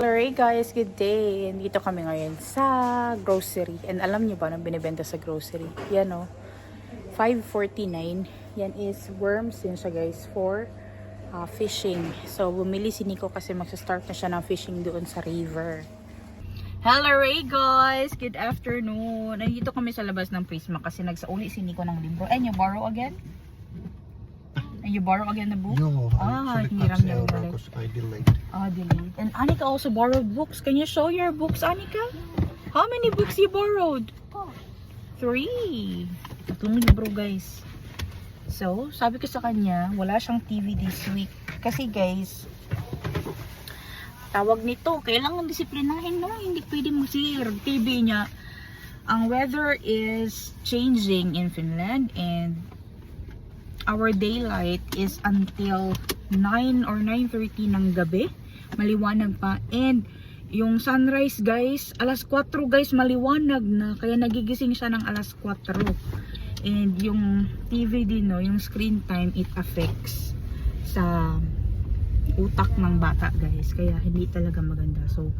Alright guys, good day. Dito kami ngayon sa grocery. And alam nyo ba anong binibenta sa grocery? Yan o. 5.49. Yan is worms din siya guys for fishing. So bumili si Nico kasi magsa-start na siya ng fishing doon sa river. Hello Ray guys! Good afternoon. Nandito kami sa labas ng Prisma kasi nagsauli si Nico ng libro. And you borrow again? And you borrow again the book? No, hiram niya because I delayed. Delayed. And Anika also borrowed books. Can you show your books, Anika? How many books you borrowed? 3. 3 libro, guys. So, sabi ko sa kanya, wala siyang TV this week. Kasi, guys, tawag nito, kailangan disiplinahin, no? Hindi pwede mag-sir TV niya. Ang weather is changing in Finland and our daylight is until 9 or 9:30 ng gabi. Maliwanag pa. And yung sunrise guys, alas 4 guys, maliwanag na. Kaya nagigising siya ng alas 4. And yung TV din, no, yung screen time, it affects sa utak ng bata guys. Kaya hindi talaga maganda. So,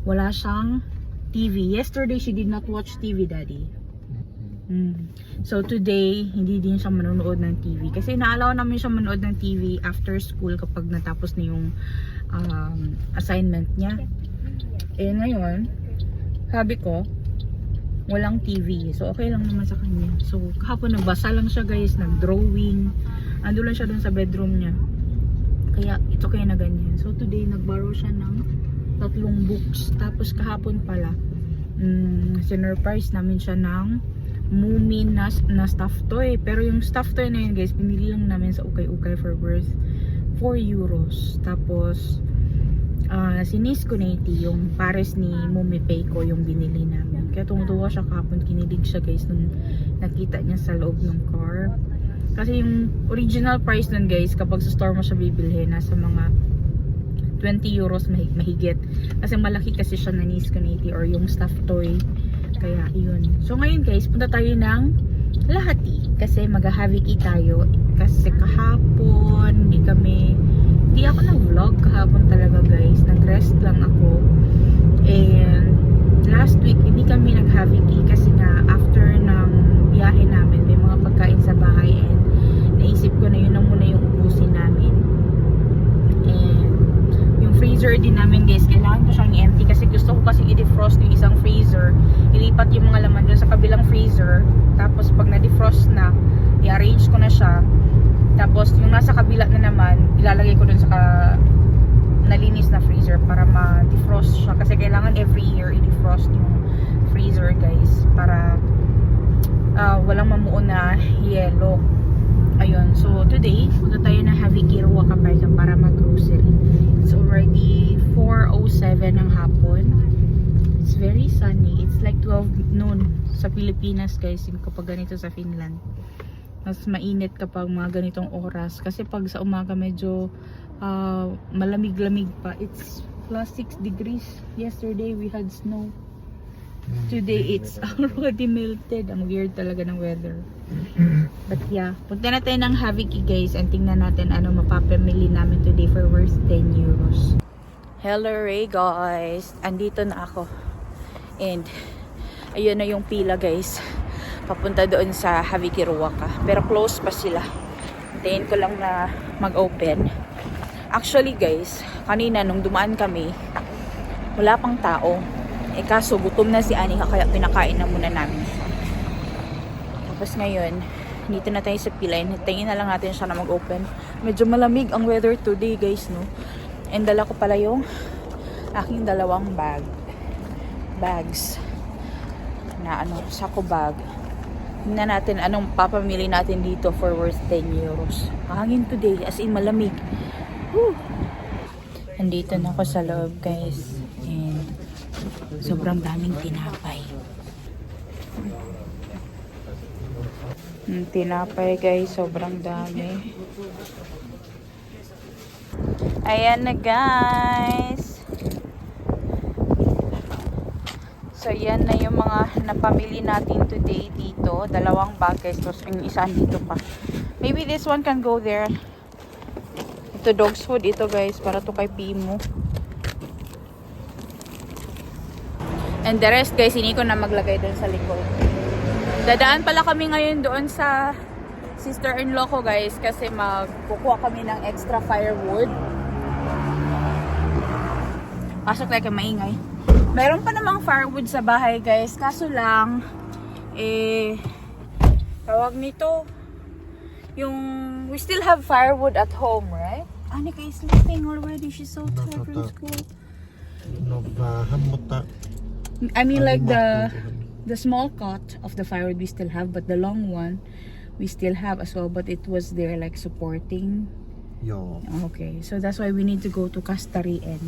wala siyang TV. Yesterday, she did not watch TV, Daddy. So today, hindi din siya manonood ng TV. Kasi inaalaw namin siya manood ng TV after school kapag natapos na yung assignment niya. Eh ngayon, sabi ko, walang TV. So okay lang naman sa kanya. So kahapon nagbasa lang siya guys, nag-drawing. Ando lang siya dun sa bedroom niya. Kaya ito kaya na ganyan. So today, nag-borrow siya ng 3 books. Tapos kahapon pala, sinurprise namin siya ng Moomin na stuffed toy. Pero yung stuffed toy na yun guys, pinili lang namin sa ukay-ukay for worth 4 euros. Tapos si Nisconati, yung pares ni Mummy Peiko, yung binili namin. Kaya tumutuwa siya kahapon, kinilig siya guys nung nakita niya sa loob ng car. Kasi yung original price nun guys, kapag sa store mo siya bibilhin, nasa mga 20 euros mahigit. Kasi malaki kasi siya na Nisconati or yung stuffed toy. Kaya yun. So ngayon guys, punta tayo ng Lahati kasi mag-Haviki tayo. Kasi kahapon hindi ako nag-vlog kahapon talaga guys. Nag-rest lang ako. And last week hindi kami nag-Haviki kasi nga after ng biyahe namin may mga pagkain sa bahay and naisip ko na yun na muna yung ubusin namin. And yung freezer din namin guys, kailangan ko siyang empty kasi gusto ko kasi i-defrost yung isang freezer, ilipat yung mga laman dun sa kabilang freezer, tapos pag na-defrost na, i-arrange ko na siya, tapos yung nasa kabila na naman ilalagay ko dun sa nalinis na freezer para ma-defrost siya kasi kailangan every year i-defrost yung freezer guys para walang mamuo na yelo. Ayun, so today punta tayo na Haviki Ruaka para mag-grocery. It's already 4:07 ng hapon. It's very sunny. It's like 12 noon sa Pilipinas guys, kapag ganito sa Finland. Mas mainit kapag mga ganitong oras kasi pag sa umaga medyo malamig-lamig pa. It's +6 degrees. Yesterday we had snow. Today it's already melted. Ang weird talaga ng weather. But yeah, punta na tayo ng Haviki guys and tingnan natin ano mapapamili namin today for worth 10 euros. Hello Ray guys, andito na ako and ayun na yung pila guys papunta doon sa Haviki Ruaka, pero close pa sila. Hintayin ko lang na mag-open. Actually guys, kanina nung dumaan kami wala pang tao, kaso gutom na si Anika kaya pinakain na muna namin. Tapos ngayon, dito na tayo sa pila. Hintayin na lang natin siya na mag-open. Medyo malamig ang weather today guys, no? And dala ko pala yung aking 2 bags na sako bag. Tingnan natin anong papamili natin dito for worth 10 euros. Hangin today, as in malamig. Woo! Andito na ako sa loob guys. And sobrang daming tinapay. Tinapay guys, sobrang dami. Ayan na guys. So yan na yung mga napamili natin today dito. 2 bag guys, tapos yung isa dito pa. Maybe this one can go there. Ito dog's food ito guys, para to kay Pimo. And the rest guys, hindi ko na maglagay doon sa likod. Dadaan pala kami ngayon doon sa sister-in-law ko guys kasi magkukuha kami ng extra firewood. Pasok tayo kay maingay. Meron pa namang firewood sa bahay guys, kaso lang tawag nito yung we still have firewood at home, right? Anika is sleeping already. She's so tired from school. I mean like the small cot of the firewood we still have, but the long one we still have as well, but it was there like supporting. Yo. Okay, so that's why we need to go to Castari and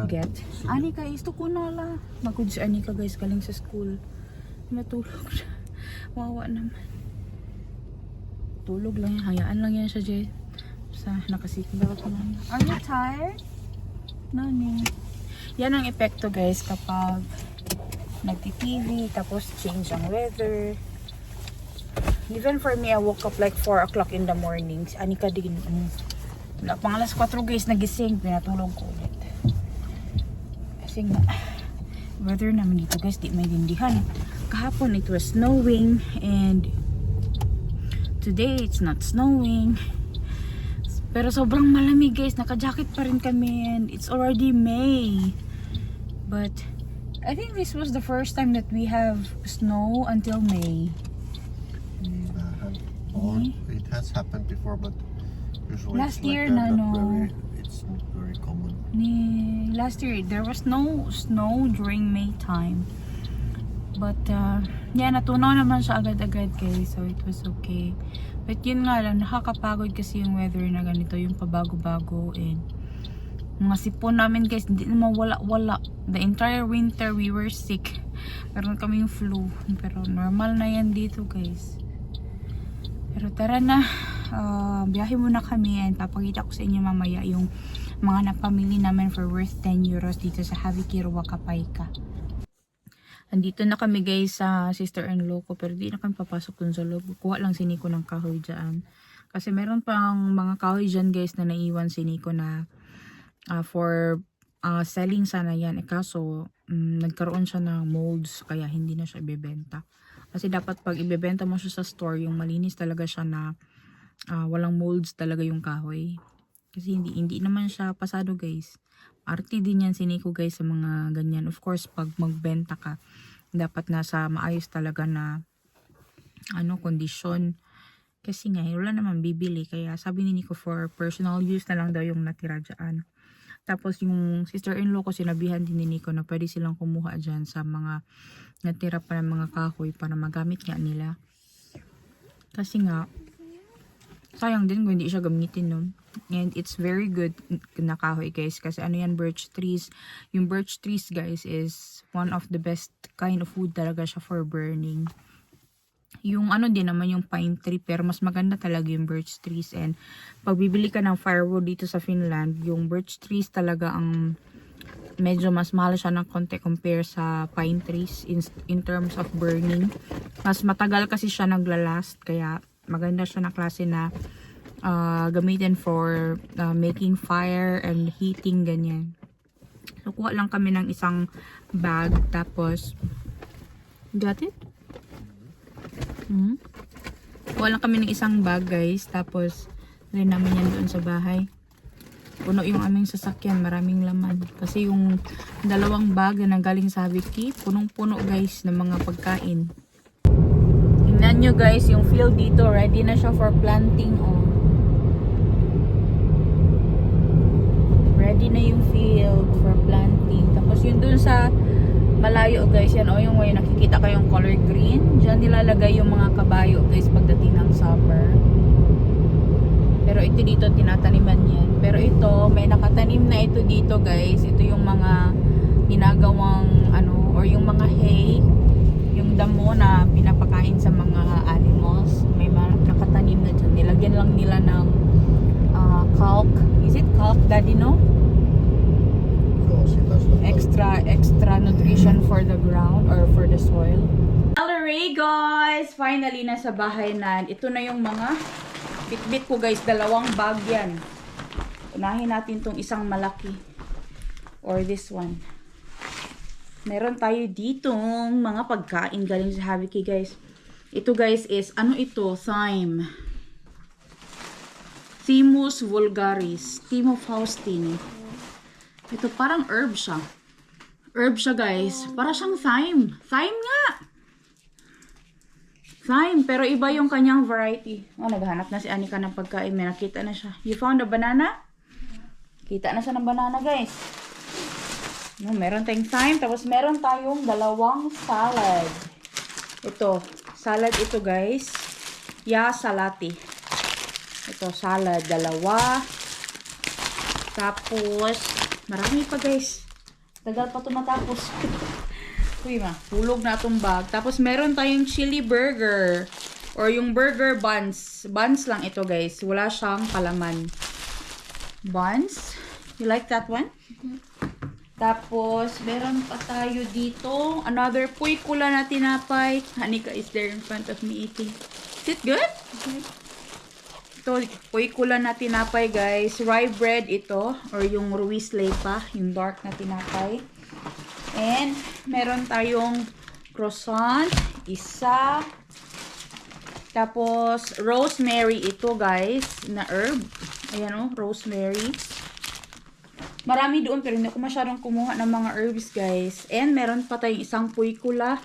get. Sige. Anika is to kunala. Magud si Anika guys galing sa school. Natulog siya. Wawa naman. Tulog lang yan. Hayaan lang yan siya, Jay. Sa nakasikba ko lang. Are you tired? Nani. Yan ang epekto guys kapag nagti-TV tapos change ang weather. Even for me, I woke up like 4 o'clock in the morning. Si Anika din. Pang alas 4 guys nagising. Pinatulog ko ulit. Kasi nga, weather naman dito guys, di maintindihan. Kahapon it was snowing and today it's not snowing. Pero sobrang malamig guys, naka-jacket pa rin kami and it's already May. But I think this was the first time that we have snow until May. It has happened before, but usually Last it's year like that, na, no. it's not very common. Last year there was no snow during May time. But yeah, natunaw naman siya agad-agad guys, so it was okay. But yun nga lang, nakakapagod kasi yung weather na ganito, yung pabago-bago and mga sipon namin guys, hindi naman wala. The entire winter we were sick. Meron kaming flu, pero normal na yan dito guys. Pero tara na, biyahe muna kami and papakita ko sa inyo mamaya yung mga napamili namin for worth 10 euros dito sa Havikiri Wakapaika. Andito na kami guys sa sister-in-law ko, pero di na kami papasok dun sa loob. Kuha lang si Nico ng kahoy dyan. Kasi meron pang mga kahoy dyan guys na naiwan si Nico na for selling sana yan. Kaso nagkaroon siya ng molds kaya hindi na siya ibebenta. Kasi dapat pag ibebenta mo siya sa store, yung malinis talaga siya na walang molds talaga yung kahoy. Kasi hindi naman siya pasado guys. Arte din yan si Nico guys sa mga ganyan. Of course, pag magbenta ka, dapat nasa maayos talaga na kondisyon. Kasi nga, wala naman bibili. Kaya sabi ni Nico for personal use na lang daw yung natira dyan. Tapos yung sister-in-law ko, sinabihan din ni Nico na pwede silang kumuha dyan sa mga natira pa ng mga kahoy para magamit nga nila. Kasi nga, sayang din kung hindi siya gamitin nun. And it's very good na kahoy guys. Kasi ano yan, birch trees. Yung birch trees guys is one of the best kind of wood talaga siya for burning. Yung din naman yung pine tree. Pero mas maganda talaga yung birch trees. And pag bibili ka ng firewood dito sa Finland, yung birch trees talaga ang medyo mas mahal siya ng konti compare sa pine trees in terms of burning. Mas matagal kasi siya naglalast. Kaya maganda siya na klase na gamitin for making fire and heating, ganyan. So kuha lang kami ng isang bag, tapos got it? Kuha lang kami ng isang bag guys, tapos rin namin yan doon sa bahay. Puno yung aming sasakyan, maraming laman. Kasi yung dalawang bag na galing sa Haviki, punong-puno guys ng mga pagkain. Tingnan nyo guys, yung field dito, ready na siya for planting. Ready na yung field for planting. Tapos yun dun sa malayo guys, yan yung way nakikita kayong color green. Diyan nilalagay yung mga kabayo guys pagdating ng summer. Pero ito dito tinataniman yan. Pero ito, may nakatanim na ito dito guys. Ito yung mga ginagawang or yung mga hay, yung damo na pinapakain sa mga animals. May nakatanim na dyan. Nilagyan lang nila ng caulk. Is it caulk, daddy, no? Extra nutrition for the ground or for the soil. Alright guys, finally nasa bahay na. Ito na yung mga bitbit ko guys, dalawang bag yan. Unahin natin tong isang malaki or this one. meron tayo ditong mga pagkain galing sa Haviki, guys. Ito, guys, is, ano ito? Thyme. Thymus vulgaris. Thymo faustini. Ito, parang herb siya. Herb siya, guys. Para siyang thyme. Thyme nga! Thyme, pero iba yung kanyang variety. Oh, naghahanap na si Anika ng pagkain. May nakita na siya. You found a banana? Kita na siya ng banana, guys. No, meron tayong thyme. Tapos meron tayong dalawang salad. Ito. Salad ito, guys. Ya salati. Ito, salad. Dalawa. Tapos, marami pa, guys. Tagal pa ito matapos. Uy, hulog na itong bag. Tapos, meron tayong chili burger. Or yung burger buns. Buns lang ito, guys. Wala siyang palaman. Buns. You like that one? Tapos, meron pa tayo dito. Another puykula na tinapay. Hanika is there in front of me eating. Is it good? Ito, puykula na tinapay, guys. Rye bread ito. Or yung Ruiz Lepa. Yung dark na tinapay. And, meron tayong croissant. Isa. Tapos, rosemary ito, guys. Na herb. Ayan o, rosemary. Marami doon, pero hindi ako masyadong kumuha ng mga herbs, guys. And, meron pa tayong isang puykula.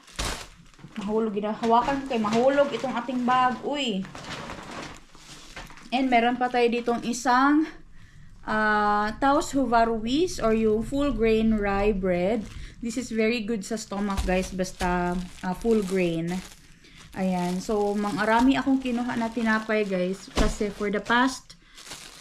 Mahulog, hawakan ko kay mahulog itong ating bag. Uy! And, meron pa tayo ditong isang Taos Huvaruis or yung full grain rye bread. This is very good sa stomach, guys. Basta full grain. Ayan. So, mangarami akong kinuha na tinapay, guys. Kasi for the past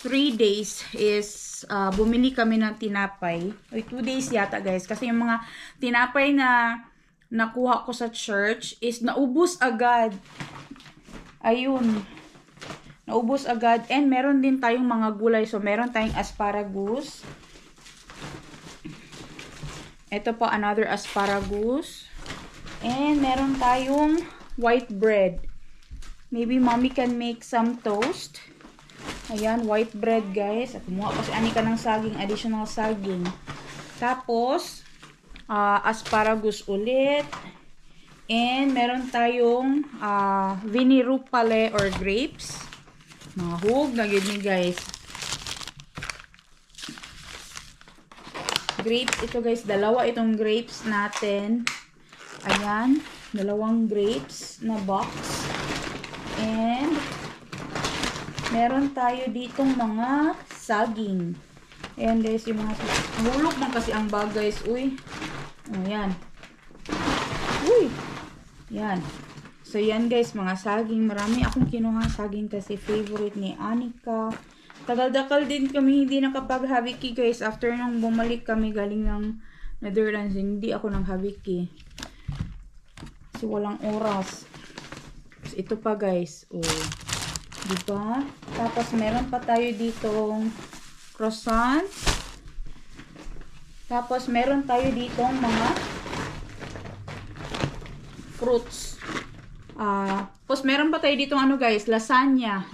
3 days is bumili kami ng tinapay. Ay, 2 days yata, guys. Kasi yung mga tinapay na nakuha ko sa church is naubos agad. Ayun. Naubos agad. And meron din tayong mga gulay. So, meron tayong asparagus. Ito pa, another asparagus. And meron tayong white bread. Maybe mommy can make some toast. Ayan, white bread, guys. At kumuha pa si Anika ng saging, additional saging. Tapos, asparagus ulit. And, meron tayong vinirupale or grapes. Mga hug na yun, guys. Grapes, ito, guys. Dalawa itong grapes natin. Ayan, dalawang grapes na box. And, meron tayo ditong mga saging. Ayan, guys, yung mga hulog man kasi ang bag, guys. Uy. Ayan. Uy. Yan. So, yan, guys, mga saging. Marami akong kinuha saging kasi favorite ni Anika. Tagal-dakal din kami hindi nakapag-Haviki, guys. After nang bumalik kami galing ng Netherlands, hindi ako nang Haviki. Kasi walang oras. So, ito pa, guys. Oh. Diba? Tapos, meron pa tayo ditong croissant. Tapos, meron tayo ditong mga fruits. Tapos, meron pa tayo ditong ano, guys, lasagna,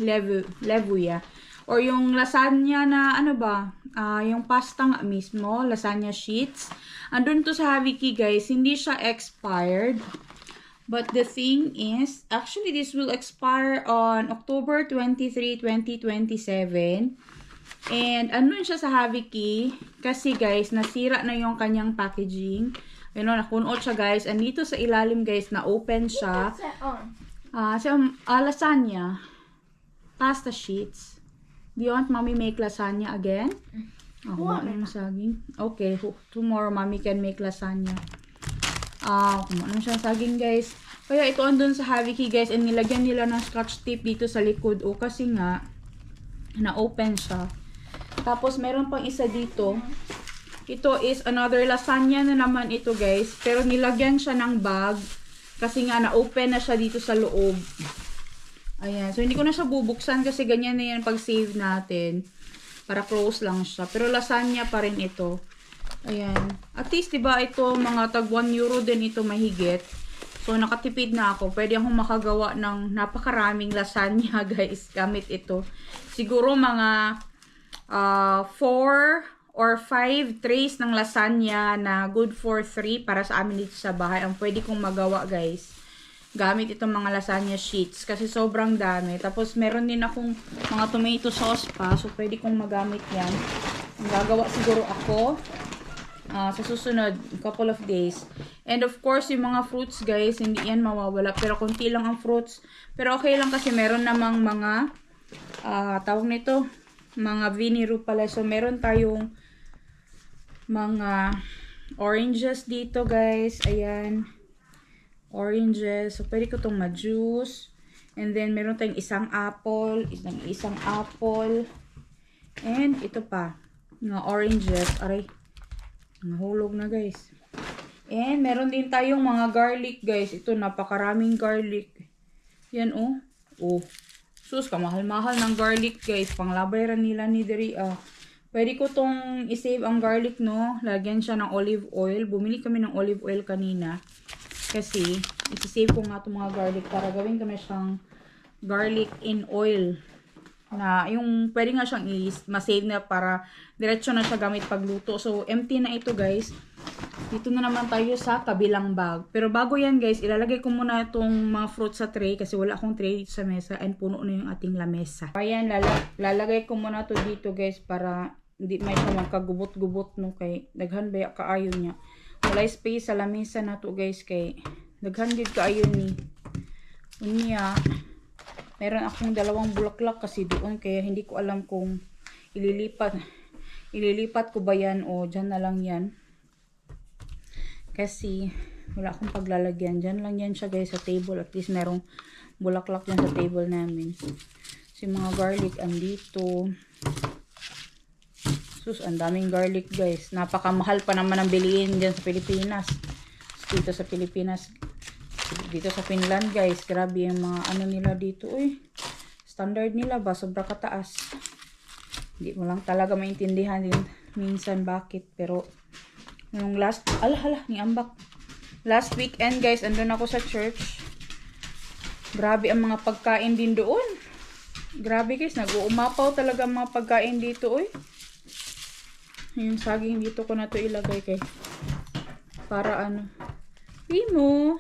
levuya. Or yung lasagna na, ano ba, yung pasta nga mismo, lasagna sheets. Andun to sa Haviki, guys, hindi siya expired. But the thing is, actually, this will expire on October 23, 2027. And, andun siya sa Haviki. Kasi, guys, nasira na yung kanyang packaging. Ayun, nakunot siya, guys. Andito sa ilalim, guys, na-open siya. Lasagna. Pasta sheets. Do you want mommy make lasagna again? Kuha na yung saging. Okay, tomorrow mommy can make lasagna. Kuha na siya saging, guys. Kaya ito andun sa Haviki, guys. And nilagyan nila ng scotch tape dito sa likod. O kasi nga, na-open siya. Tapos, meron pang isa dito. Ito is another lasagna na naman ito, guys. Pero nilagyan siya ng bag. Kasi nga, na-open na siya dito sa loob. Ayan. So, hindi ko na siya bubuksan kasi ganyan na yan pag-save natin. Para close lang siya. Pero lasagna pa rin ito. Ayan. At least, diba, ito, mga tag 1 euro din ito mahigit. So, nakatipid na ako. Pwede akong makagawa ng napakaraming lasagna, guys. Gamit ito. Siguro mga 4 or 5 trays ng lasagna na good for 3 para sa amin dito sa bahay. Ang pwede kong magawa, guys, gamit itong mga lasagna sheets kasi sobrang dami. Tapos meron din akong mga tomato sauce pa, so pwede kong magamit yan. Ang gagawa siguro ako sa susunod couple of days. And of course, yung mga fruits, guys, hindi yan mawawala, pero konti lang ang fruits. Pero okay lang kasi meron namang mga tawag nito, mga viniro pala. So meron tayong mga oranges dito, guys. Ayan, oranges. So pwede ko itong ma-juice. And then meron tayong isang apple, isang apple. And ito pa, mga oranges. Aray, nahulog na, guys. And meron din tayong mga garlic, guys. Ito, napakaraming garlic. Yan, oh. Oh. Sus, kamahal-mahal ng garlic, guys. Panglabayran nila ni Diri. Pwede ko tong i-save ang garlic, no? Lagyan siya ng olive oil. Bumili kami ng olive oil kanina. Kasi, isi-save ko nga itong mga garlic para gawin ko na siyang garlic in oil. Na yung pwede nga siyang ma-save na para diretso na siya gamit pagluto. So, empty na ito, guys. Dito na naman tayo sa kabilang bag. Pero bago yan, guys, ilalagay ko muna itong mga fruits sa tray kasi wala akong tray dito sa mesa and puno na yung ating lamesa. Ayan, lalagay ko muna to dito, guys, para hindi may siya magkagubot-gubot, no, kay daghan ba kaayon niya. Wala space sa lamesa na to, guys, kay daghan gid kaayon ni. Unya, meron akong dalawang bulaklak kasi doon kaya hindi ko alam kung ililipat ko ba yan o dyan na lang yan. Kasi wala akong paglalagyan. Dyan lang yan siya, guys, sa table. At least merong bulaklak yan sa table namin. Kasi mga garlic andito. Sus, ang daming garlic, guys. Napakamahal pa naman ang bilihin dyan sa Pilipinas. Dito sa Pilipinas. Dito sa Finland, guys. Grabe yung mga ano nila dito. Uy, standard nila ba? Sobra kataas. Hindi mo lang talaga maintindihan din minsan bakit. Pero yung last, ni ambak. Last weekend, guys, andun ako sa church. Grabe ang mga pagkain din doon. Grabe, guys, nag-uumapaw talaga ang mga pagkain dito, oy. Yung saging dito ko na to ilagay kay para ano. Pimo.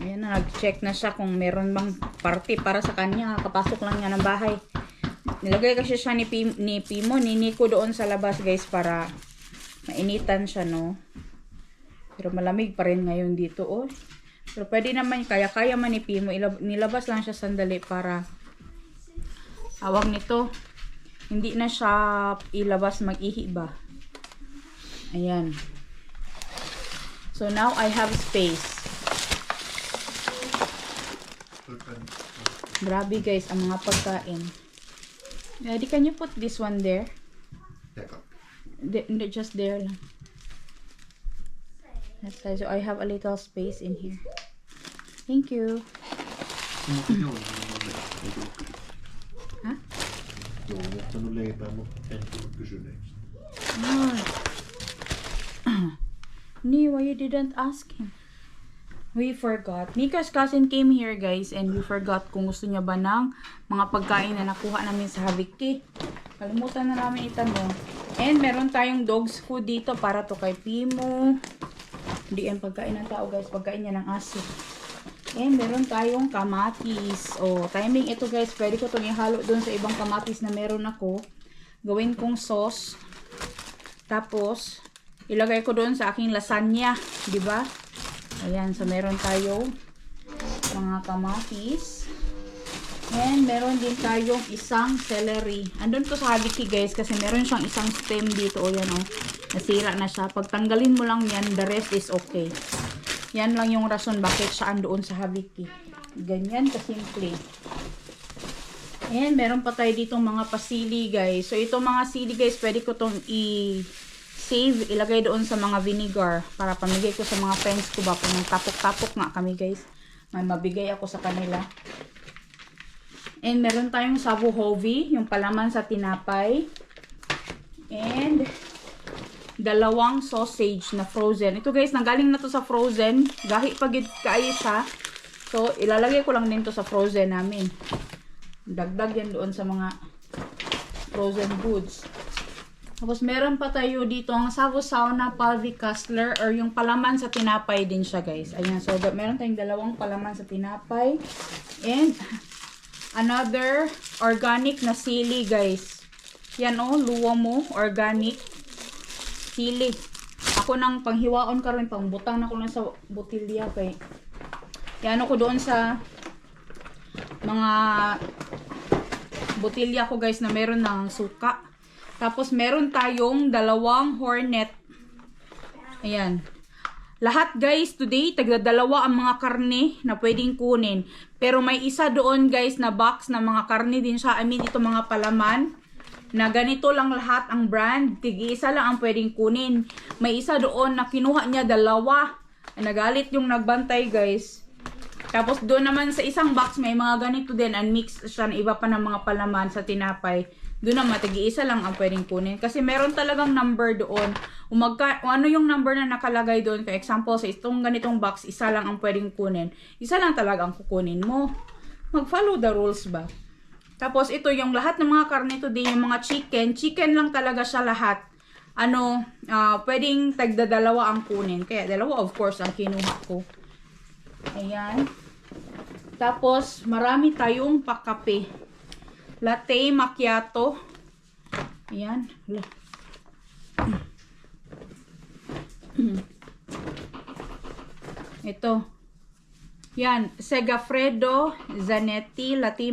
Ayan na, nag-check na siya kung meron bang party para sa kanya. Kapasok lang niya ng bahay. Nilagay kasi siya ni Pimo, ni Nico doon sa labas, guys, para mainitan siya, no? Pero malamig pa rin ngayon dito, oh. Pero pwede naman, kaya man ni Pimo. Nilabas lang siya sandali para awag nito. Hindi na siya ilabas mag-ihi ba. Ayan. So now I have space. Grabe, guys, ang mga pagkain. Daddy, can you put this one there? Just there lang. So I have a little space in here. Thank you. Ha? Nee, why you didn't ask him? We forgot. Nico's cousin came here, guys, and we forgot kung gusto niya ba ng mga pagkain na nakuha namin sa Haviki. Kalimutan na namin itanong. And meron tayong dog's food dito para to kay Pimo. Hindi yan pagkain ng tao, guys. Pagkain niya ng aso. And meron tayong kamatis. Oh, timing ito, guys. Pwede ko itong ihalo doon sa ibang kamatis na meron ako. Gawin kong sauce. Tapos, ilagay ko doon sa aking lasagna. Diba? Ayan. So, meron tayong mga kamatis. And meron din tayong isang celery. Andun to sa Haviki, guys, kasi meron siyang isang stem dito. O yan, o. Nasira na siya. Pag tanggalin mo lang yan, the rest is okay. Yan lang yung rason bakit siya andoon sa Haviki. Ganyan kasimple. And meron pa tayo ditong mga pasili, guys. So, itong mga sili, guys, pwede ko itong i-save, ilagay doon sa mga vinegar para pamigay ko sa mga friends ko ba. Kung tapok-tapok nga kami, guys. May mabigay ako sa kanila. And meron tayong sabu hovi, yung palaman sa tinapay. And dalawang sausage na frozen. Ito, guys, nanggaling na to sa frozen. Gahi pagid kaayo siya. So, ilalagay ko lang din to sa frozen namin. Dagdag yan doon sa mga frozen goods. Tapos meron pa tayo dito ang saw-saw na Palvi Castler or yung palaman sa tinapay din siya guys. Ayan, so meron tayong dalawang palaman sa tinapay. And another organic na sili guys. Yan oh, luwa mo, organic sili. Ako nang panghiwaon karon pangbutang na ko lang sa botilya kay. Yan ako doon sa mga botilya ko guys na meron ng suka. Tapos meron tayong dalawang hornet. Ayan. Lahat guys today tagdadalawa ang mga karne na pwedeng kunin. Pero may isa doon guys na box na mga karne din siya. I mean ito mga palaman. Na ganito lang lahat ang brand. Tig-isa lang ang pwedeng kunin. May isa doon na kinuha niya dalawa. Nagalit yung nagbantay guys. Tapos doon naman sa isang box may mga ganito din. And mix siya na iba pa ng mga palaman sa tinapay. Doon naman, tigi-isa lang ang pwedeng kunin. Kasi meron talagang number doon. Kung ano yung number na nakalagay doon. For example, sa itong ganitong box, isa lang ang pwedeng kunin. Isa lang talaga ang kukunin mo. Mag-follow the rules ba? Tapos ito, yung lahat ng mga karne today, yung mga chicken. Chicken lang talaga siya lahat. Pwedeng tagdadalawa ang kunin. Kaya dalawa, of course, ang kinuha ko. Ayan. Tapos, marami tayong pakape. Latte macchiato. Ayan. Ito. Yan. Segafredo Zanetti Latte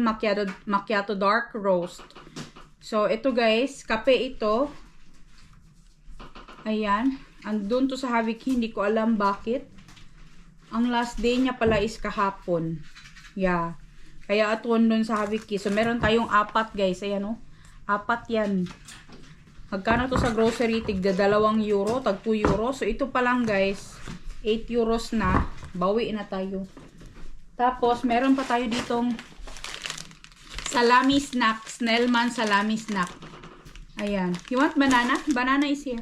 Macchiato Dark Roast. So, ito guys. Kape ito. Ayan. Andun to sa Havik. Hindi ko alam bakit. Ang last day niya pala is kahapon. Yeah. Kaya aton dun sa Haviki. So, meron tayong 4 guys. Ayan o. 4 yan. Magkano to sa grocery? Tigda 2 euro. Tag 2 euro. So, ito pa lang guys. 8 euros na. Bawi na tayo. Tapos, meron pa tayo ditong salami snack. Snellman salami snack. Ayan. You want banana? Banana is here.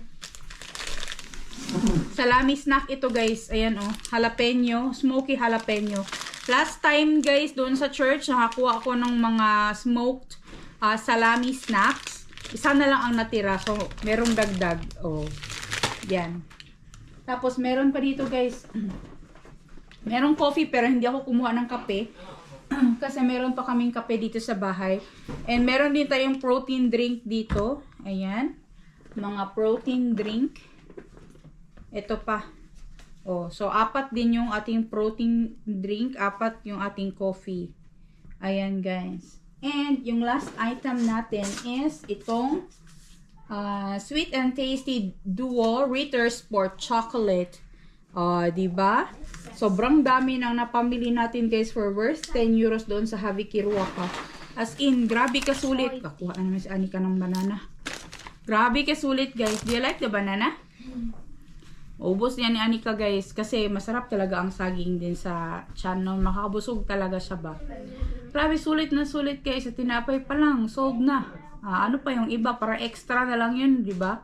Salami snack ito guys. Ayan o. Jalapeno. Smoky jalapeno. Last time guys, doon sa church, nakakuha ako ng mga smoked salami snacks. Isa na lang ang natira. So, merong dagdag. Oh, yan. Tapos, meron pa dito guys. Merong coffee pero hindi ako kumuha ng kape. Kasi meron pa kaming kape dito sa bahay. And meron din tayong protein drink dito. Ayan. Mga protein drink. Ito pa. Oh, so 4 din yung ating protein drink, 4 yung ating coffee. Ayan guys. And yung last item natin is itong Sweet and Tasty Duo Ritter Sport Chocolate. Diba? Sobrang dami nang napamili natin guys for worth 10 euros doon sa Haviki Ruaka. As in, grabe kasulit. Kakuha na naman si Anika ng banana. Grabe kasulit guys. Do you like the banana? Ubos yan ni Anika guys kasi masarap talaga ang saging din sa tiyan. No? Makakabusog talaga siya ba. Grabe sulit na sulit guys. Sa tinapay pa lang. Sold na. Ano pa yung iba? Para extra na lang yun. Diba?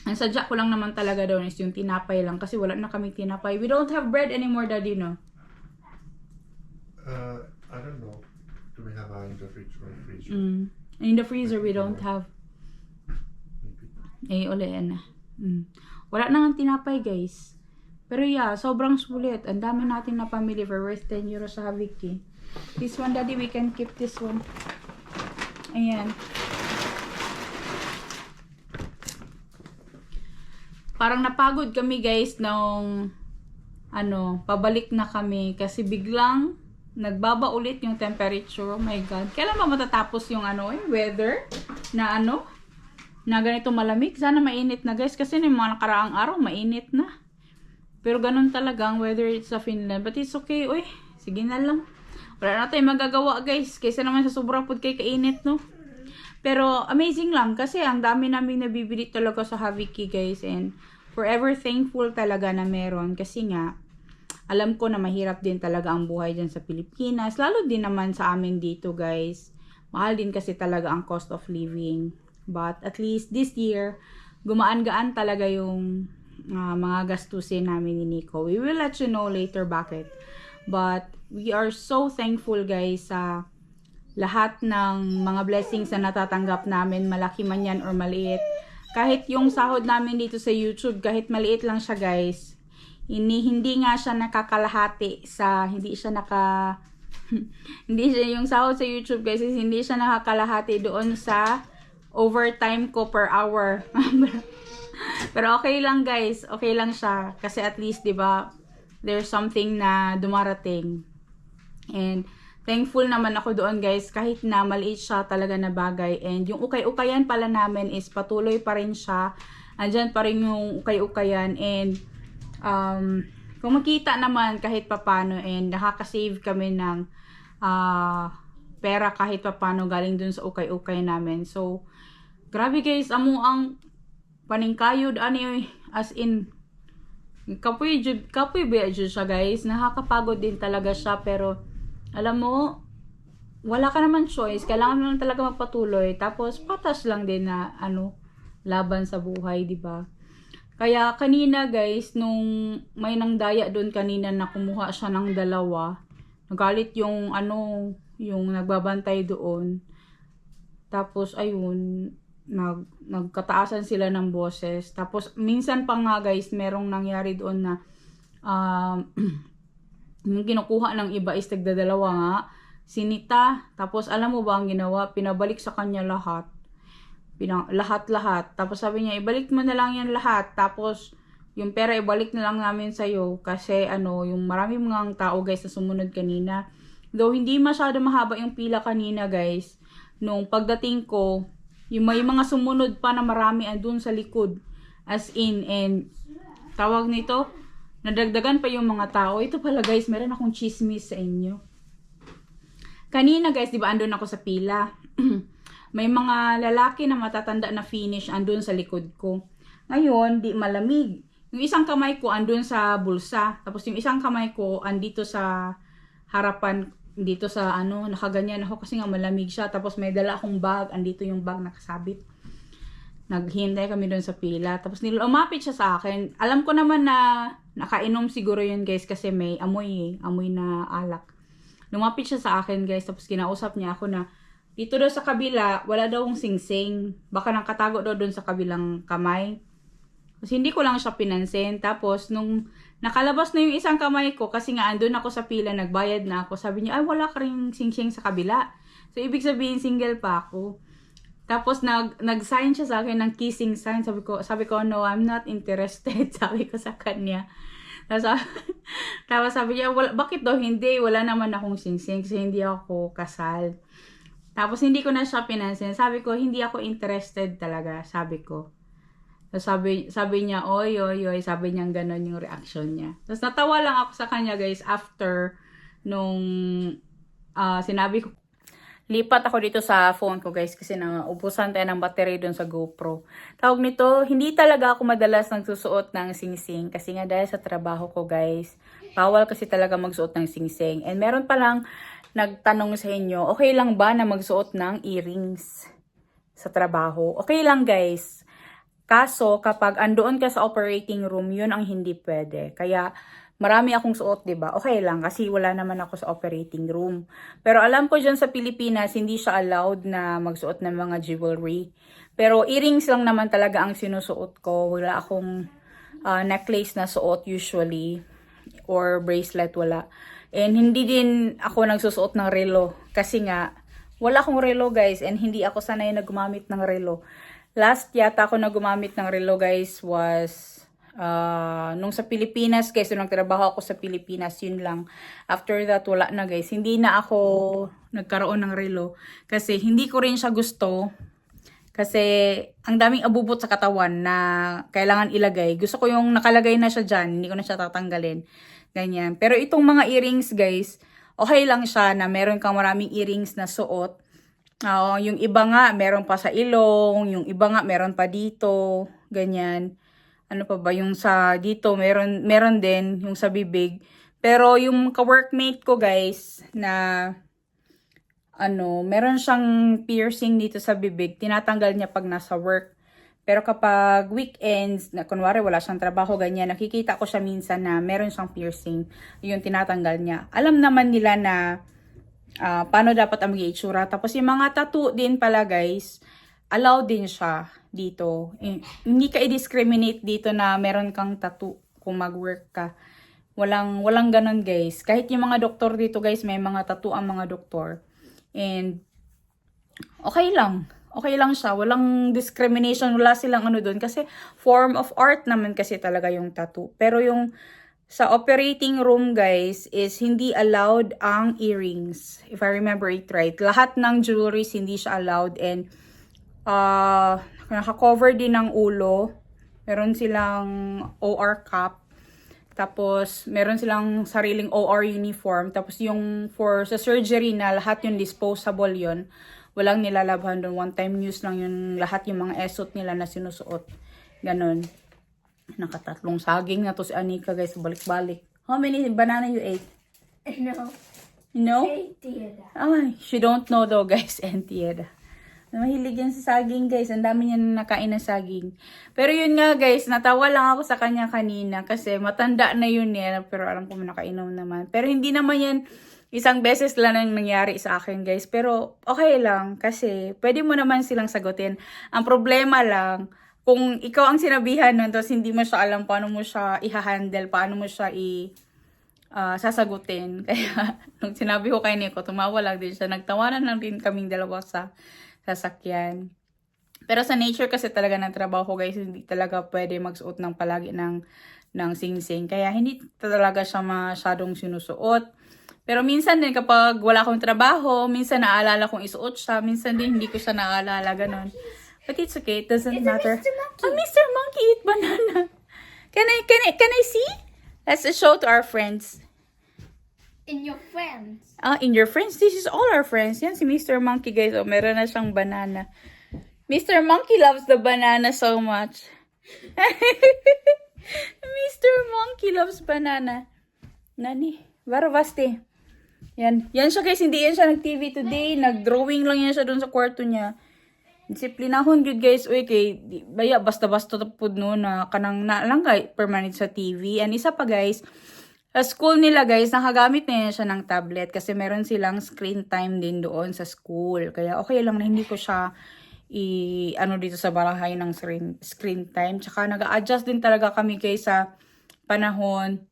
Ang sadya ko lang naman talaga doon is yung tinapay lang. Kasi wala na kaming tinapay. We don't have bread anymore daddy no? I don't know. Do we have in the freezer? In the freezer we don't have. Uli yan na. Wala na nga tinapay guys. Pero yeah, sobrang sulit. Ang dami natin na pamili for worth 10 euros sa Haviki. This one daddy, we can keep this one. Ayan. Parang napagod kami guys nung pabalik na kami kasi biglang nagbaba ulit yung temperature. Oh my god. Kailan ba matatapos yung weather na na ganito malamig. Sana mainit na guys. Kasi yung mga nakaraang araw, mainit na. Pero ganun talaga ang weather sa Finland. But it's okay. Uy, sige na lang. Wala na tayong magagawa guys. Kaysa naman sa sobrang food kay kainit, no? Pero amazing lang. Kasi ang dami naming nabibili talaga sa Haviki guys. And forever thankful talaga na meron. Kasi nga, alam ko na mahirap din talaga ang buhay dyan sa Pilipinas. Lalo din naman sa amin dito guys. Mahal din kasi talaga ang cost of living. But at least this year, gumaan-gaan talaga yung mga gastusin namin ni Nico. We will let you know later bakit. But we are so thankful guys sa lahat ng mga blessings na natatanggap namin, malaki man yan or maliit. Kahit yung sahod namin dito sa YouTube, kahit maliit lang siya guys, hindi nga siya nakakalahati sa, hindi siya hindi siya, yung sahod sa YouTube guys, hindi siya nakakalahati doon sa overtime ko per hour. Pero okay lang guys, okay lang siya. Kasi at least, di ba, there's something na dumarating. And thankful naman ako doon guys, kahit na maliit siya talaga na bagay. And yung ukay-ukayan pala namin is patuloy pa rin siya. Andyan pa rin yung ukay-ukayan. And kung makita naman kahit papano, and nakaka-save kami ng pera kahit papano galing dun sa ukay-ukay namin. So, grabe guys, amo ang paningkayod ani, as in kapoy ba jud siya guys. Nakakapagod din talaga siya, pero alam mo, wala ka naman choice, kailangan mo lang talaga magpatuloy. Tapos patas lang din na laban sa buhay, di ba? Kaya kanina guys, nung may nangdaya doon kanina na kumuha siya ng 2, nagalit yung yung nagbabantay doon. Tapos ayun, nagkataasan sila ng boses. Tapos minsan pa nga guys, merong nangyari doon na yung kinukuha ng iba is tagdadalawa nga, sinita. Tapos alam mo ba ang ginawa? Pinabalik sa kanya lahat. Lahat. Tapos sabi niya, ibalik mo na lang yan lahat. Tapos yung pera ibalik na lang namin sa'yo. Kasi yung marami mga tao guys na sumunod kanina. Though hindi masyado mahaba yung pila kanina guys, nung pagdating ko, yung may mga sumunod pa na marami andun sa likod. As in, and tawag nito, nadagdagan pa yung mga tao. Ito pala guys, meron akong chismis sa inyo. Kanina guys, di ba andun ako sa pila? May mga lalaki na matatanda na finish andun sa likod ko. Ngayon, di malamig. Yung isang kamay ko andun sa bulsa. Tapos yung isang kamay ko andito sa harapan, dito sa nakaganyan ako kasi nga malamig siya. Tapos may dala akong bag, andito yung bag nakasabit. Naghintay kami doon sa pila. Tapos umapit siya sa akin. Alam ko naman na nakainom siguro yun guys kasi may amoy na alak. Lumapit siya sa akin guys, tapos kinausap niya ako na dito daw sa kabila, wala daw akong singsing. Baka nakatago daw doon sa kabilang kamay. Kasi hindi ko lang siya pinansin. Tapos nung nakalabas na yung isang kamay ko, kasi nga andun ako sa pila, nagbayad na ako. Sabi niya, ay wala ka rin singsing sa kabila. So ibig sabihin single pa ako. Tapos nag-sign siya sa akin ng kissing sign. Sabi ko, no, I'm not interested. Sabi ko sa kanya. Tapos sabi niya, bakit daw hindi? Wala naman akong singsing kasi hindi ako kasal. Tapos hindi ko na siya pinansin. Sabi ko, hindi ako interested talaga. Sabi ko. So, sabi niya, oy. Sabi niya gano'n yung reaction niya. Tapos natawa lang ako sa kanya guys after nung sinabi ko. Lipat ako dito sa phone ko guys kasi naubusan tayo ng battery doon sa GoPro. Tawag nito, hindi talaga ako madalas nagsusuot ng singsing kasi nga dahil sa trabaho ko guys, bawal kasi talaga magsuot ng singsing. And meron palang nagtanong sa inyo, okay lang ba na magsuot ng earrings sa trabaho? Okay lang guys. Kaso kapag andoon ka sa operating room, yun ang hindi pwede. Kaya marami akong suot, 'di ba? Okay lang kasi wala naman ako sa operating room. Pero alam ko diyan sa Pilipinas, hindi siya allowed na magsuot ng mga jewelry. Pero earrings lang naman talaga ang sinusuot ko. Wala akong necklace na suot usually or bracelet, wala. And hindi din ako nagsusuot ng relo kasi nga wala akong relo guys and hindi ako sanay na gumamit ng relo. Last yata ako na gumamit ng relo guys was nung sa Pilipinas guys, nung nagtrabaho ako sa Pilipinas, yun lang. After that, wala na guys. Hindi na ako nagkaroon ng relo kasi hindi ko rin siya gusto. Kasi ang daming abubot sa katawan na kailangan ilagay. Gusto ko yung nakalagay na siya dyan, hindi ko na siya tatanggalin. Ganyan. Pero itong mga earrings guys, okay lang siya na meron kang maraming earrings na suot. Yung iba nga, meron pa sa ilong. Yung iba nga, meron pa dito. Ganyan. Ano pa ba? Yung sa dito, meron din. Yung sa bibig. Pero yung ka-workmate ko guys, na meron siyang piercing dito sa bibig. Tinatanggal niya pag nasa work. Pero kapag weekends, na kunwari wala siyang trabaho, ganyan, nakikita ko siya minsan na meron siyang piercing. Yung tinatanggal niya. Alam naman nila na paano dapat ang maging itsura. Tapos yung mga tattoo din pala guys, allowed din siya dito. Hindi ka i-discriminate dito na meron kang tattoo kung mag-work ka. Walang ganun guys. Kahit yung mga doktor dito guys, may mga tattoo ang mga doktor. And okay lang. Okay lang siya. Walang discrimination. Wala silang ano doon. Kasi form of art naman kasi talaga yung tattoo. Pero yung sa operating room guys is hindi allowed ang earrings. If I remember it right. Lahat ng jewelries hindi siya allowed. And naka-cover din ng ulo. Meron silang OR cap. Tapos, meron silang sariling OR uniform. Tapos, yung for sa surgery na lahat yung disposable yon, walang nilalabhan doon. One time use lang yung lahat yung mga esot nila na sinusuot. Ganon. Nakatatlong saging na to si Anika guys. Balik-balik. How many banana you ate? No. No? Tieda. Ay, she don't know though guys. And Tieda. Mahilig yan sa saging guys. Ang dami niya nakain ng saging. Pero yun nga guys, natawa lang ako sa kanya kanina kasi matanda na yun eh. Pero alam ko nakainom naman. Pero hindi naman yan isang beses lang nang nangyari sa akin guys. Pero okay lang kasi pwede mo naman silang sagutin. Ang problema lang, kung ikaw ang sinabihan nun, tapos hindi mo siya alam paano mo siya i-handle, paano mo siya sasagutin. Kaya nung sinabi ko kay Nico, tumawa lang din siya. Nagtawanan lang din kaming dalawa sa sasakyan. Pero sa nature kasi talaga ng trabaho ko guys, hindi talaga pwede magsuot ng palagi ng sing-sing. Kaya hindi talaga siya masyadong sinusuot. Pero minsan din kapag wala akong trabaho, minsan naalala kong isuot siya, minsan din hindi ko siya naalala, ganon. But it's okay, it doesn't matter. Mr. Monkey. Oh, Mr. Monkey eat banana. Can I see? Let's show to our friends. In your friends. In your friends, this is all our friends. Yan si Mr. Monkey guys. Oh, meron na siyang banana. Mr. Monkey loves the banana so much. Mr. Monkey loves banana. Nani? Barabaste. Yan siya guys. Hindi yan siya nag-TV today. Nag-drawing lang yan siya dun sa kwarto niya. Disiplinahon good guys. Uy, kay baya basta-basta tapod no na kanang nalanggay permanent sa TV. And isa pa guys, sa school nila guys, nakagamit na yan siya ng tablet kasi meron silang screen time din doon sa school. Kaya okay lang na hindi ko siya dito sa bahay ng screen time. Tsaka nag-a-adjust din talaga kami guys sa panahon,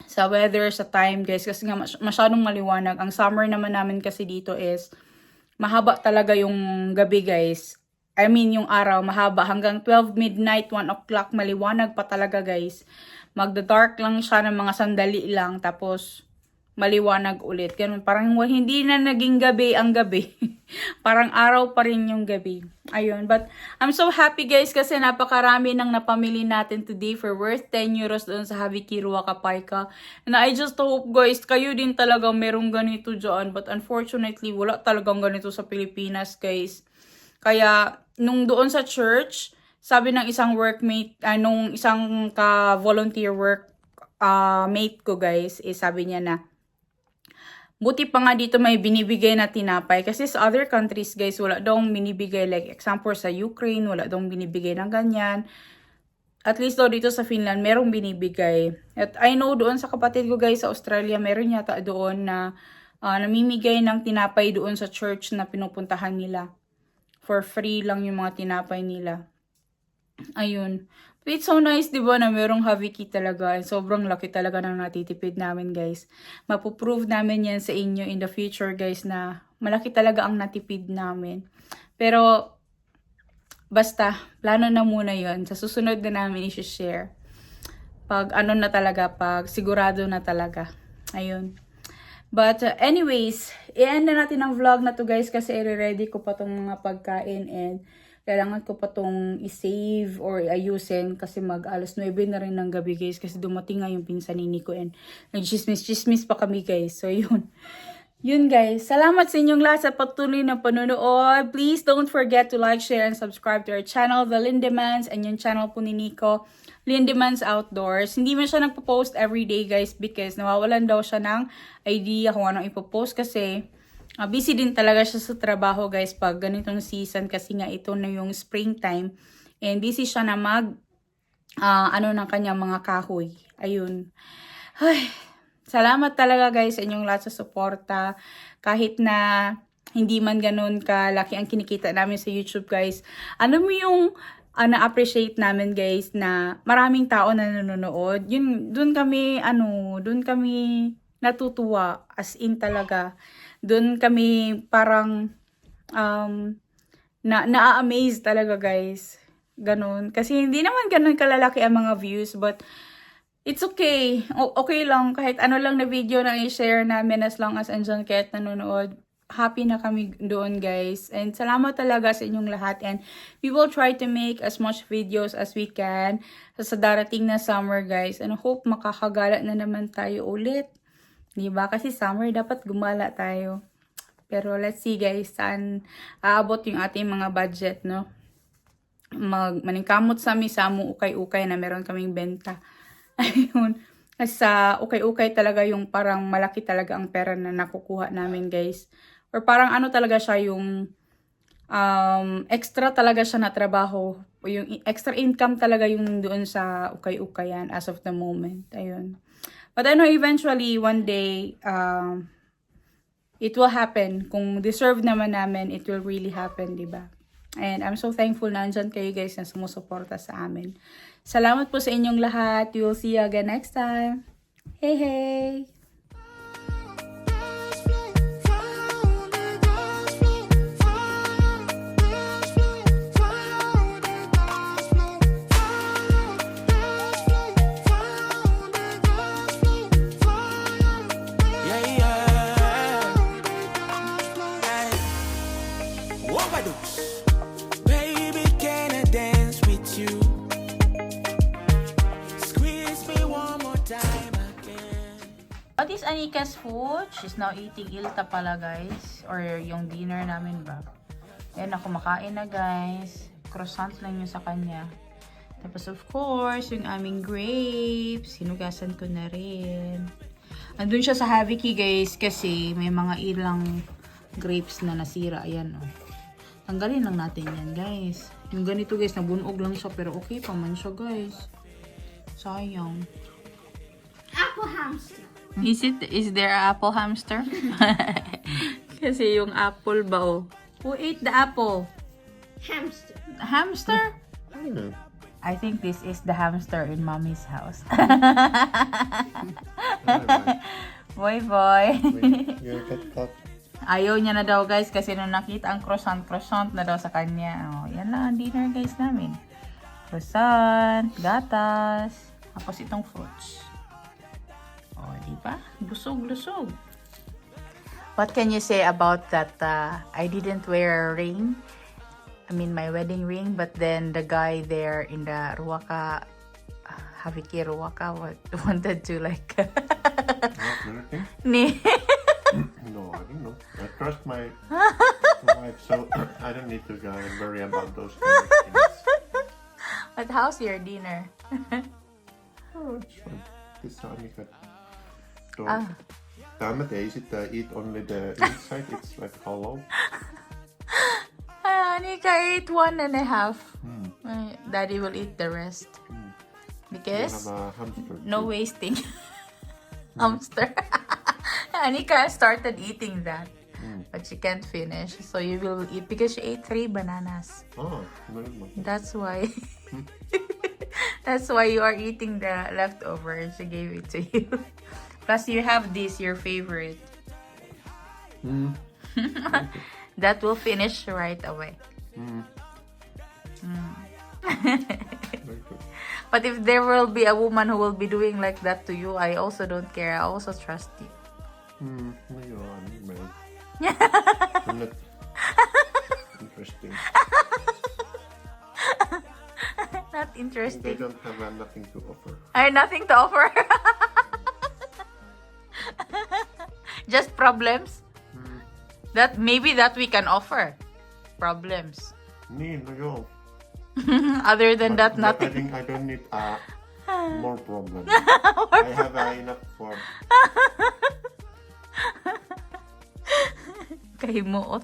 sa weather, sa time guys. Kasi nga masyadong maliwanag. Ang summer naman namin kasi dito is mahaba talaga yung gabi guys. I mean yung araw mahaba hanggang 12 midnight, 1 o'clock maliwanag pa talaga guys. Magda-dark lang siya ng mga sandali lang tapos maliwanag ulit. Ganun, parang hindi na naging gabi ang gabi. Parang araw pa rin yung gabi. Ayun, but I'm so happy guys kasi napakarami nang napamili natin today for worth 10 euros doon sa Havikiri Wakapaika. And I just hope guys, kayo din talaga merong ganito dyan. But unfortunately, wala talagang ganito sa Pilipinas guys. Kaya, nung doon sa church, sabi ng isang workmate, nung isang ka-volunteer mate ko guys, sabi niya na, buti pa nga dito may binibigay na tinapay. Kasi sa other countries guys, wala daw binibigay. Like example sa Ukraine, wala daw binibigay ng ganyan. At least daw dito sa Finland, merong binibigay. At I know doon sa kapatid ko guys sa Australia, meron yata doon na namimigay ng tinapay doon sa church na pinupuntahan nila. For free lang yung mga tinapay nila. Ayun. But it's so nice, di ba, na merong Haviki talaga. And sobrang laki talaga ng natitipid namin, guys. Mapuprove namin yan sa inyo in the future, guys, na malaki talaga ang natipid namin. Pero, basta, plano na muna yon. Sa susunod na namin i-share. Pag na talaga, pag sigurado na talaga. Ayun. But anyways, i-end na natin ang vlog na to guys kasi i-ready ko pa tong mga pagkain and kailangan ko pa tong i-save or ayusin kasi mag-alas 9 na rin ng gabi guys kasi dumating nga yung pinsan ni Nico and nag-chismis pa kami guys. So yun. Yun guys. Salamat sa inyong lahat sa patuloy na panonood. Please don't forget to like, share, and subscribe to our channel, The Lindemans, and yung channel po ni Nico, Lindemans Outdoors. Hindi man siya nagpo-post everyday guys because nawawalan daw siya ng idea kung anong ipopost kasi busy din talaga siya sa trabaho guys pag ganitong season kasi nga ito na yung springtime and busy siya na ng kanyang mga kahoy. Ayun. Ay, salamat talaga guys sa inyong lahat sa suporta. Kahit na hindi man ganun kalaki ang kinikita namin sa YouTube guys. Ano mo yung na-appreciate namin guys na maraming tao na nanonood. Yun, doon kami natutuwa as in talaga. Doon kami parang na-amaze talaga guys. Ganun. Kasi hindi naman ganun kalalaki ang mga views but it's okay. Okay lang. Kahit ano lang na video na i-share namin as long as andyan kahit nanonood. Happy na kami doon guys. And salamat talaga sa inyong lahat. And we will try to make as much videos as we can sa darating na summer guys. And I hope makakagala na naman tayo ulit. Diba? Kasi summer dapat gumala tayo. Pero let's see guys. Saan aabot yung ating mga budget, no? Maningkamot sa samu ukay-ukay na meron kaming benta. Ayun. Sa ukay-ukay talaga yung parang malaki talaga ang pera na nakukuha namin guys. Or parang ano talaga siya yung extra talaga siya na trabaho. Yung extra income talaga yung doon sa ukay-ukayan as of the moment. Ayun. But I know eventually one day it will happen. Kung deserve naman namin, it will really happen, diba? And I'm so thankful na andyan kayo guys na sumusuporta sa amin. Salamat po sa inyong lahat. We will see you again next time. Hey, hey! What is Anika's food? She's now eating ilta pala guys. Or yung dinner namin ba. Ayan ako makain na guys. Croissant lang yun sa kanya. Tapos of course, yung aming grapes. Hinugasan ko na rin. Andun siya sa Haviki guys. Kasi may mga ilang grapes na nasira. Ayan o. Tanggalin lang natin yan guys. Yung ganito guys, nabunog lang siya. Pero okay pa man siya guys. Sayang. Apple hamster. Is there an apple hamster? Kasi yung apple ba oh. Who ate the apple? Hamster. Hamster? I don't know. I think this is the hamster in mommy's house. Boy. You get caught. Ayaw niya na daw guys kasi nung nakita ang croissant na daw sa kanya. Oh, yan lang ang dinner guys namin. Croissant, gatas, tapos itong fruits. Oh, diba? Lusog. What can you say about that? I didn't wear a ring. I mean, my wedding ring. But then the guy there in the Ruaka, Haviki Ruaka, wanted to like... Anything? Ni. No, I don't know. I trust my wife, so I don't need to worry about those kind of things. But how's your dinner? Oh, it's fine. This Anika don't. Nowadays, it eat only the inside. It's like hollow. Anika ate 1.5. Daddy will eat the rest. Because You have a hamster. no too. wasting. Hamster. Anika started eating that. But she can't finish. So you will eat because she ate 3 bananas. Oh, very much. That's why. That's why you are eating the leftover. She gave it to you. Plus you have this, your favorite. That will finish right away. Very good. But if there will be a woman who will be doing like that to you, I also don't care. I also trust you. No, you're on, man. I'm not interesting. Not They interesting. don't have nothing to offer. I nothing to offer. Just problems. That maybe that we can offer. Problems. Nee, no, yo. Other than that, But I nothing. think I don't need more problems. I have enough for. Kahimuot.